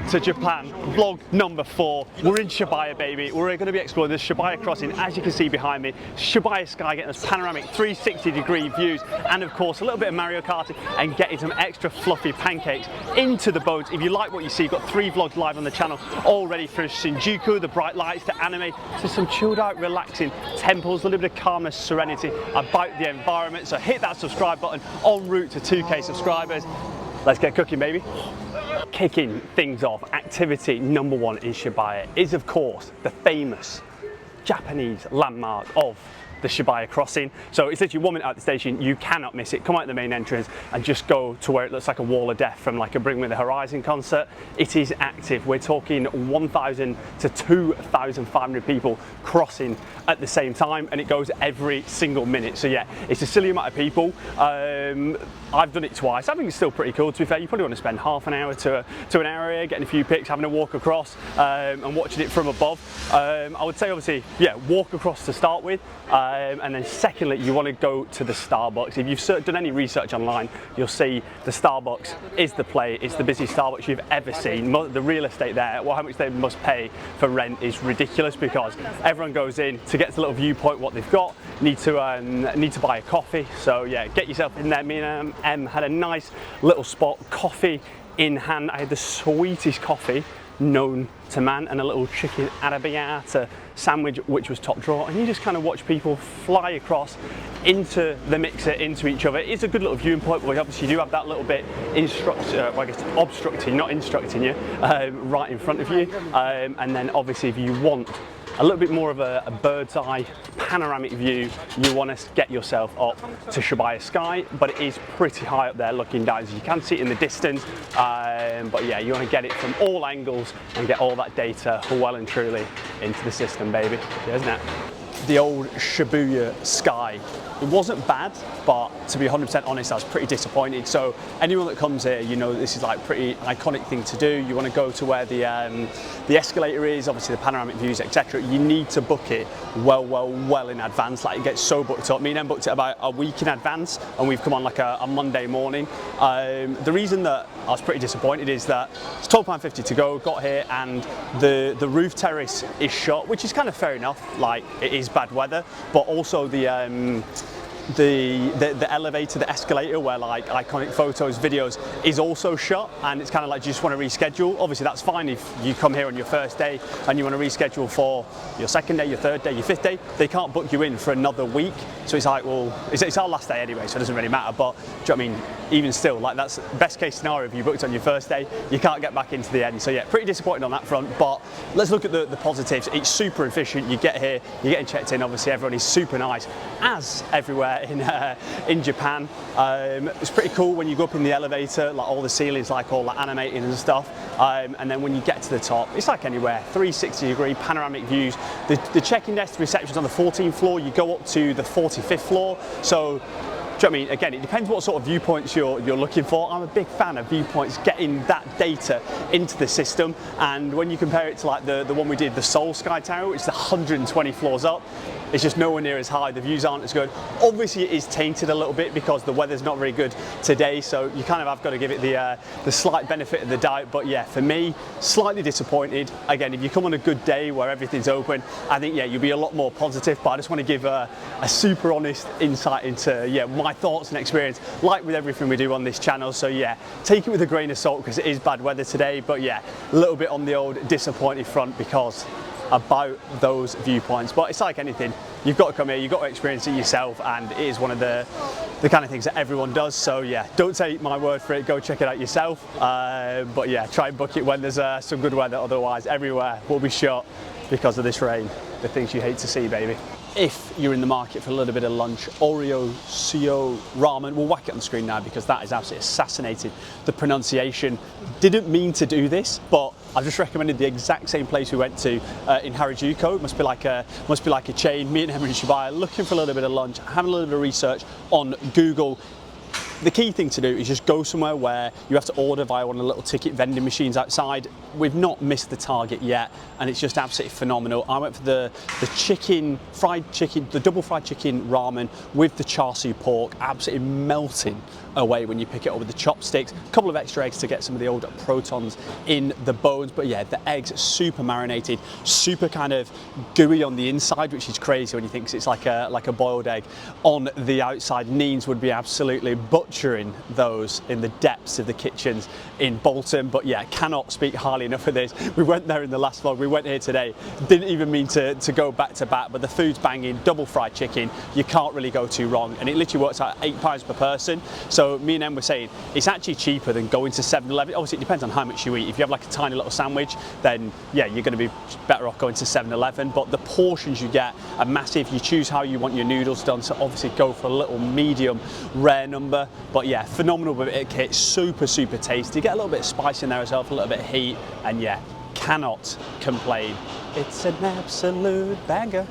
to Japan, vlog number 4. We're in Shibuya, baby. We're going to be exploring the Shibuya Crossing, as you can see behind me. Shibuya Sky, getting us panoramic 360-degree views, and of course a little bit of Mario Karting and getting some extra fluffy pancakes into the boats. If you like what you see, you've got 3 vlogs live on the channel already, from Shinjuku, the bright lights, to anime, to some chilled out, relaxing temples, a little bit of calmness, serenity about the environment. So hit that subscribe button, en route to 2K subscribers. Let's get cooking, baby. Kicking things off, activity number 1 in Shibuya is of course the famous Japanese landmark of the Shibuya Crossing. So it's literally 1 minute out the station, you cannot miss it. Come out the main entrance and just go to where it looks like a wall of death from like a Bring Me the Horizon concert. It is active. We're talking 1,000 to 2,500 people crossing at the same time, and it goes every single minute. So yeah, it's a silly amount of people. I've done it twice. I think it's still pretty cool, to be fair. You probably want to spend half an hour to an hour here, getting a few pics, having a walk across, and watching it from above. I would say obviously, yeah, walk across to start with. And then secondly, you want to go to the Starbucks. If you've done any research online, you'll see the Starbucks is the play. It's the busiest Starbucks you've ever seen. The real estate there, well, how much they must pay for rent is ridiculous, because everyone goes in to get to a little viewpoint what they've got, need to buy a coffee. So yeah, get yourself in there. Me and Em had a nice little spot, coffee in hand. I had the sweetest coffee known to man, and a little chicken arrabbiata sandwich which was top drawer, and you just kind of watch people fly across into the mixer, into each other. It's a good little viewing point, but we obviously do have that little bit obstructing, not instructing you, right in front of you, and then obviously if you want a little bit more of a bird's eye panoramic view, you want to get yourself up to Shibuya Sky, but it is pretty high up there looking down, as you can see in the distance. But yeah, you want to get it from all angles and get all that data well and truly into the system, baby. Yeah, isn't it? The old Shibuya Sky. It wasn't bad, but to be 100% honest, I was pretty disappointed. So anyone that comes here, you know this is like pretty iconic thing to do. You want to go to where the escalator is, obviously the panoramic views, etc. You need to book it well in advance. Like, it gets so booked up. Me and Em booked it about a week in advance, and we've come on like a Monday morning. The reason that I was pretty disappointed is that it's £12.50 to go. Got here and the roof terrace is shut, which is kind of fair enough. Like, it is bad weather, but also the elevator, the escalator, where like iconic photos, videos, is also shut, and it's kind of like, you just want to reschedule. Obviously that's fine if you come here on your first day and you want to reschedule for your second day, your third day, your fifth day. They can't book you in for another week, so it's like, well, it's our last day anyway, so it doesn't really matter. But do you know what I mean? Even still, like, that's best case scenario. If you booked on your first day, you can't get back into the end. So yeah, pretty disappointed on that front. But let's look at the positives. It's super efficient. You get here, you're getting checked in. Obviously everyone is super nice, as everywhere in Japan. It's pretty cool when you go up in the elevator, like all the ceilings like all like animated and stuff, and then when you get to the top, it's like anywhere, 360-degree panoramic views. The check-in desk, the reception's on the 14th floor. You go up to the 45th floor. So do you know what I mean? Again, it depends what sort of viewpoints you're looking for. I'm a big fan of viewpoints, getting that data into the system. And when you compare it to like the one we did, the Seoul Sky Tower, which is 120 floors up, it's just nowhere near as high. The views aren't as good. Obviously it is tainted a little bit because the weather's not very good today, so you kind of have got to give it the slight benefit of the doubt. But yeah, for me, slightly disappointed. Again, if you come on a good day where everything's open, I think, yeah, you'll be a lot more positive. But I just want to give a super honest insight into, yeah, my thoughts and experience, like with everything we do on this channel. So yeah, take it with a grain of salt, because it is bad weather today. But yeah, a little bit on the old disappointed front because about those viewpoints. But it's like anything, you've got to come here, you've got to experience it yourself, and it is one of the kind of things that everyone does. So yeah, don't take my word for it, go check it out yourself. But yeah, try and book it when there's some good weather, otherwise everywhere will be shut because of this rain. The things you hate to see, baby. If you're in the market for a little bit of lunch, Oreo Seo Ramen, we'll whack it on the screen now because that is absolutely assassinated the pronunciation. Didn't mean to do this, but I've just recommended the exact same place we went to in Harajuku. It must be like a chain. Me and Henry Shibuya looking for a little bit of lunch, having a little bit of research on Google. The key thing to do is just go somewhere where you have to order via one of the little ticket vending machines outside. We've not missed the target yet, and it's just absolutely phenomenal. I went for the fried chicken, the double fried chicken ramen with the char siu pork, absolutely melting away when you pick it up with the chopsticks. A couple of extra eggs to get some of the old protons in the bones, but yeah, the eggs super marinated, super kind of gooey on the inside, which is crazy when you think it's like a boiled egg on the outside. Neens would be absolutely butchering those in the depths of the kitchens in Bolton, but yeah, cannot speak highly enough of this. We went there in the last vlog, we went here today, didn't even mean to go back to back, but the food's banging, double fried chicken, you can't really go too wrong, and it literally works out £8 per person. So me and Em were saying it's actually cheaper than going to 7-Eleven. Obviously it depends on how much you eat. If you have like a tiny little sandwich, then yeah, you're going to be better off going to 7-Eleven, but the portions you get are massive. You choose how you want your noodles done, so obviously go for a little medium rare number, but yeah, phenomenal with it kit, super tasty. Get a little bit of spice in there as well for a little bit of heat, and yeah, cannot complain. It's an absolute banger.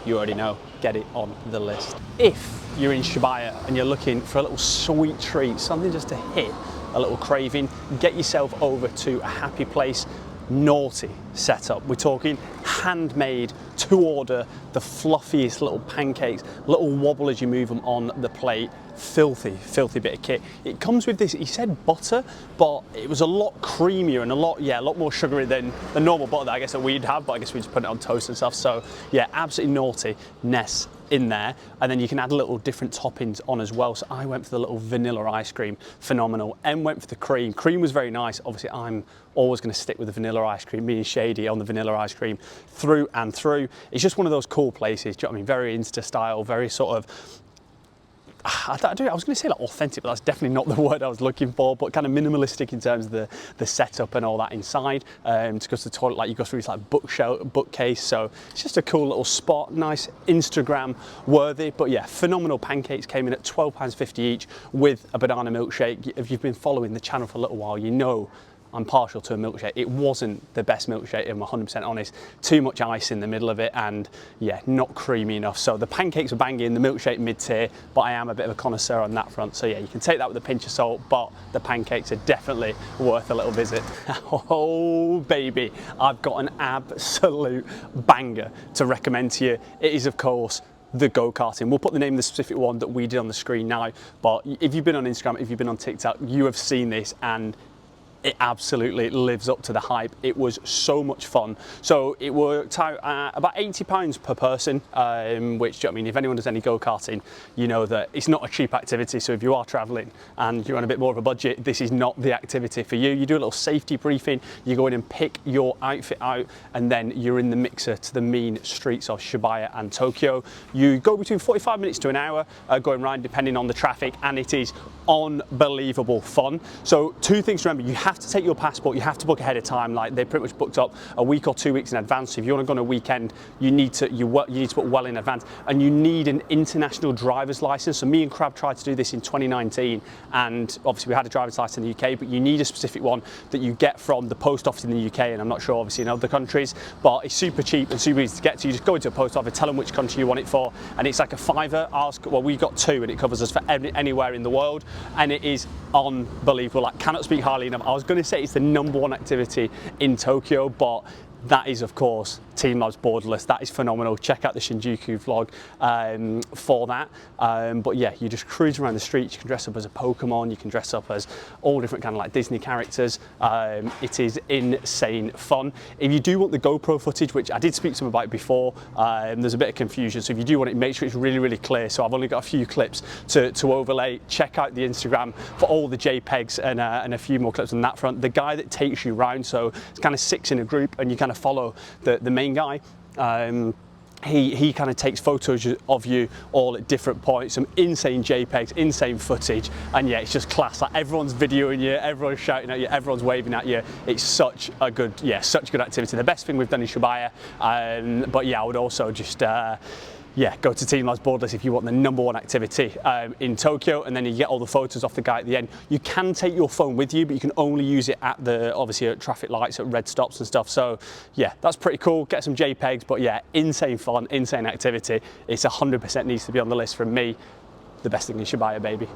You already know, get it on the list. If you're in Shibuya and you're looking for a little sweet treat, something just to hit a little craving, get yourself over to a happy place. Naughty setup. We're talking handmade to order, the fluffiest little pancakes, little wobble as you move them on the plate. Filthy bit of kit. It comes with this, he said butter, but it was a lot creamier and a lot more sugary than the normal butter that I guess that we'd have, but I guess we just put it on toast and stuff. So yeah, absolutely naughtiness in there, and then you can add little different toppings on as well. So I went for the little vanilla ice cream, phenomenal. Em went for the cream. Cream was very nice. Obviously I'm always going to stick with the vanilla ice cream, me and Shady on the vanilla ice cream through and through. It's just one of those cool places, do you know what I mean? Very Insta style, very sort of, I was going to say like authentic, but that's definitely not the word I was looking for, but kind of minimalistic in terms of the setup and all that inside. To go to the toilet, like you go through this like bookcase, so it's just a cool little spot, nice Instagram worthy. But yeah, phenomenal pancakes came in at £12.50 each with a banana milkshake. If you've been following the channel for a little while, you know I'm partial to a milkshake. It wasn't the best milkshake, if I'm 100% honest. Too much ice in the middle of it, and yeah, not creamy enough. So the pancakes were banging, the milkshake mid-tier, but I am a bit of a connoisseur on that front. So yeah, you can take that with a pinch of salt, but the pancakes are definitely worth a little visit. Oh baby, I've got an absolute banger to recommend to you. It is of course the Go-Karting. We'll put the name of the specific one that we did on the screen now, but if you've been on Instagram, if you've been on TikTok, you have seen this, and it absolutely lives up to the hype. It was so much fun. So it worked out at about £80 per person, which, I mean, if anyone does any go-karting, you know that it's not a cheap activity. So if you are traveling and you're on a bit more of a budget, this is not the activity for you. You do a little safety briefing, you go in and pick your outfit out, and then you're in the mixer to the mean streets of Shibuya and Tokyo. You go between 45 minutes to an hour going around depending on the traffic, and it is unbelievable fun. So two things to remember: you have to take your passport, you have to book ahead of time. Like, they're pretty much booked up a week or 2 weeks in advance. So if you want to go on a weekend, you need to book well in advance, and you need an international driver's license. So me and Crab tried to do this in 2019, and obviously we had a driver's license in the UK, but you need a specific one that you get from the post office in the UK, and I'm not sure obviously in other countries, but it's super cheap and super easy to get to. You just go into a post office, tell them which country you want it for, and it's like a £5. Well, we got 2, and it covers us for anywhere in the world, and it is unbelievable. Like, cannot speak highly enough. I was going to say it's the #1 activity in Tokyo, but that is of course Team Labs Borderless. That is phenomenal. Check out the Shinjuku vlog for that. But yeah, you just cruise around the streets. You can dress up as a Pokemon, you can dress up as all different kind of like Disney characters. It is insane fun. If you do want the GoPro footage, which I did speak to them about before, there's a bit of confusion, so if you do want it, make sure it's really clear. So I've only got a few clips to overlay. Check out the Instagram for all the JPEGs and a few more clips on that front. The guy that takes you round, so it's kind of 6 in a group, and you kind of follow the main guy. He kind of takes photos of you all at different points, some insane JPEGs, insane footage, and yeah, it's just class. Like, everyone's videoing you, everyone's shouting at you, everyone's waving at you. It's such a good activity. The best thing we've done in Shibuya, but yeah, I would also just go to Team Labs Borderless if you want the #1 activity in Tokyo, and then you get all the photos off the guy at the end. You can take your phone with you, but you can only use it at obviously at traffic lights, at red stops and stuff. So yeah, that's pretty cool. Get some JPEGs, but yeah, insane fun, insane activity. It's 100% needs to be on the list from me. The best thing in Shibuya, baby.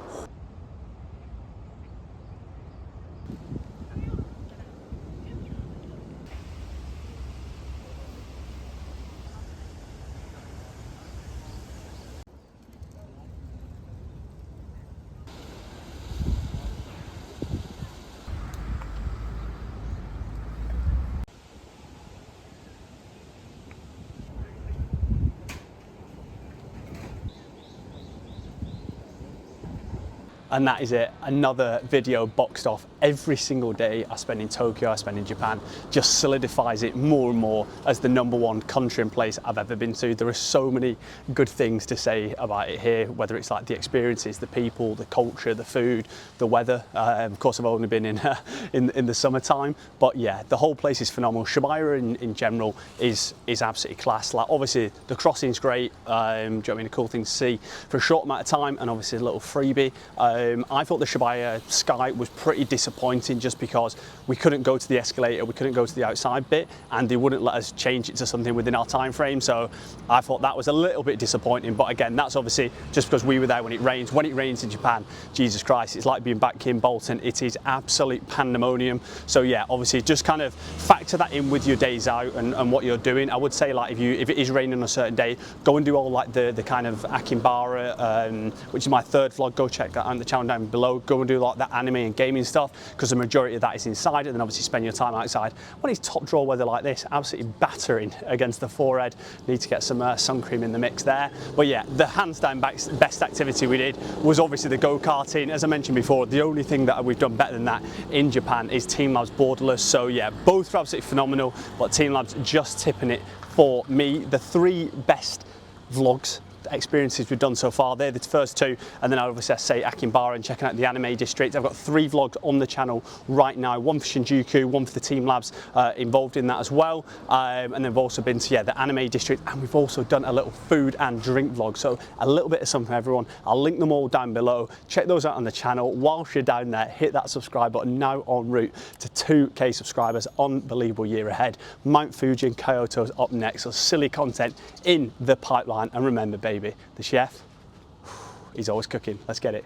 and that is it. Another video boxed off. Every single day I spend in Tokyo, I spend in Japan, just solidifies it more and more as the #1 country and place I've ever been to. There are so many good things to say about it here, whether it's like the experiences, the people, the culture, the food, the weather. Of course, I've only been in the summertime, but yeah, the whole place is phenomenal. Shibuya in general is absolutely class. Like obviously the crossing's great. Do you know what I mean? A cool thing to see for a short amount of time, and obviously a little freebie. I thought the Shibuya Sky was pretty disappointing just because we couldn't go to the escalator, we couldn't go to the outside bit, and they wouldn't let us change it to something within our time frame. So I thought that was a little bit disappointing, but again, that's obviously just because we were there when it rains. When it rains in Japan, Jesus Christ, it's like being back in Bolton. It is absolute pandemonium. So yeah, obviously just kind of factor that in with your days out and what you're doing. I would say like if it is raining on a certain day, go and do all like the kind of Akihabara, which is my third vlog. Go check that out on the channel down below. Go and do like that anime and gaming stuff, because the majority of that is inside, and then obviously spend your time outside. When it's top draw weather like this, absolutely battering against the forehead. Need to get some sun cream in the mix there. But yeah, the hands down best activity we did was obviously the go-karting. As I mentioned before, the only thing that we've done better than that in Japan is Team Labs Borderless. So yeah, both are absolutely phenomenal, but Team Labs just tipping it for me. The 3 best vlogs experiences we've done so far, they're the first 2, and then I obviously say Akihabara and checking out the anime district. I've got 3 vlogs on the channel right now, one for Shinjuku, one for the Team Labs involved in that as well, and then we've also been to the anime district, and we've also done a little food and drink vlog, so a little bit of something for everyone. I'll link them all down below. Check those out on the channel. Whilst you're down there, hit that subscribe button. Now en route to 2K subscribers. Unbelievable year ahead. Mount Fuji and Kyoto's up next, so silly content in the pipeline. And remember, baby, the chef, he's always cooking. Let's get it.